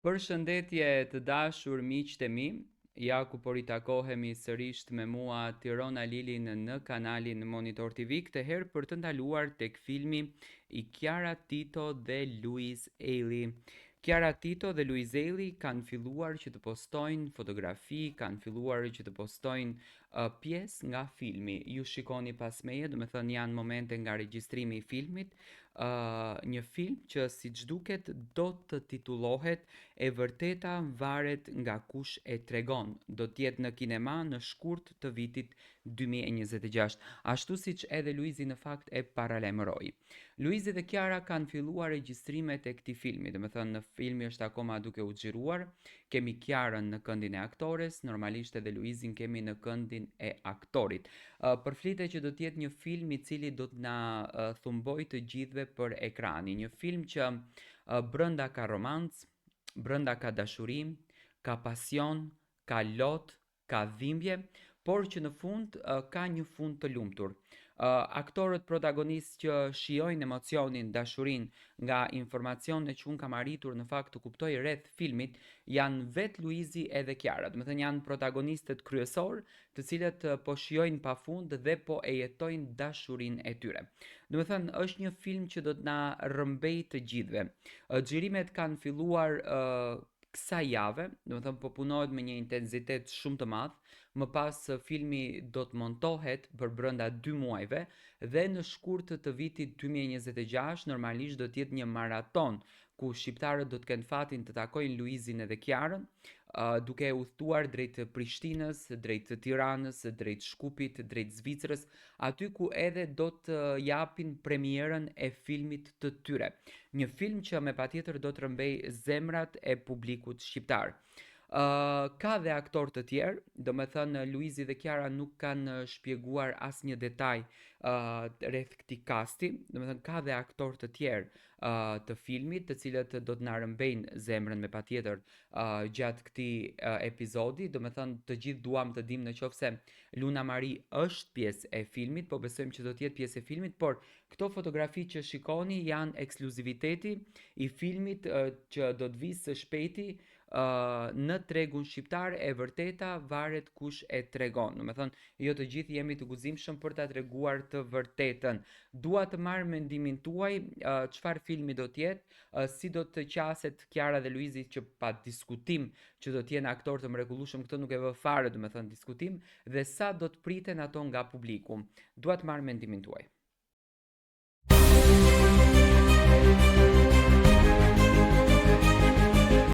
Përshëndetje të dashur miqtë e mi, ja ku po ritakohemi sërish me mua Tirona Lilin në kanalin Monitor TV, këtë herë për të ndaluar tek filmi i Chiara Tito dhe Luis Eili. Chiara Tito dhe Luis Eili kanë filluar që të postojnë fotografi, kanë filluar që të postojnë pjesë nga filmi. Ju shikoni pas meje, do me thënë janë momente nga regjistrimi i filmit, një film që si që duket do të titullohet E vërteta varet nga kush e tregon. Do t'jetë në kinema në shkurt të vitit 2026, ashtu siç edhe Luizi në fakt e paralajmëroi. Luizi dhe Chiara kanë filluar regjistrimet e këtij filmi, do të thënë në filmi është akoma duke u xhiruar. Kemi Chiarën në këndin e aktores, normalisht edhe Luizin kemi në këndin e aktorit. Përflitet që do të jetë një film i cili do të na thumbojë të gjithëve për ekrani, një film që brenda ka romancë, brenda ka dashuri, ka pasion, ka lot, ka dhimbje, por që në fund ka një fund të lumtur. Aktorët protagonistë që shijojnë emocionin, dashurin nga informacionet që unë kam arritur në fakt të kuptoj rreth filmit, janë vetë Luizi edhe Chiara. Do të thënë janë protagonistët kryesor, të cilët po shijojnë pafund dhe po e jetojnë dashurinë e tyre. Do të thënë është një film që do të na rrëmbejë të gjithëve. Xhirimet kanë filluar kësaj jave, do të thënë po punohet me një intensitet shumë të madh. Më pas filmi do të montohet për brenda 2 muajve dhe në shkurt të vitit 2026 normalisht do të jetë një maraton ku shqiptarët do të kenë fatin të takojnë Luizin edhe Chiarën, duke udhëtuar drejt Prishtinës, drejt Tiranës, drejt Shkupit, drejt Zvicrës, aty ku edhe do të japin premierën e filmit të tyre. Një film që me patjetër do të rrëmbej zemrat e publikut shqiptar. Ka dhe aktor të tjerë, do me thënë Luizi dhe Chiara nuk kanë shpjeguar asnjë detaj rreth këtij kasti, do me thënë ka dhe aktor të tjerë të filmit, të cilët do të na rrëmbejnë zemrën me patjetër gjatë këtij epizodi, do me thënë të gjithë duam të dimë në qoftë se Luna Mari është pjesë e filmit, po besojmë që do të jetë pjesë e filmit, por këto fotografi që shikoni janë ekskluziviteti i filmit që do të vijë së shpejti në tregun shqiptar. E vërteta varet kush e tregon. Do me thënë, jo të gjithë jemi të guximshëm për ta treguar të vërtetën. Dua të marr mendimin tuaj, çfarë filmi do të jetë, si do të qaset Chiara dhe Luizi që pa diskutim që do të jenë aktorë të mrekullueshëm, këtë nuk e vë fare, do me thënë diskutim, dhe sa do të priten ato nga publiku. Dua të marr mendimin tuaj.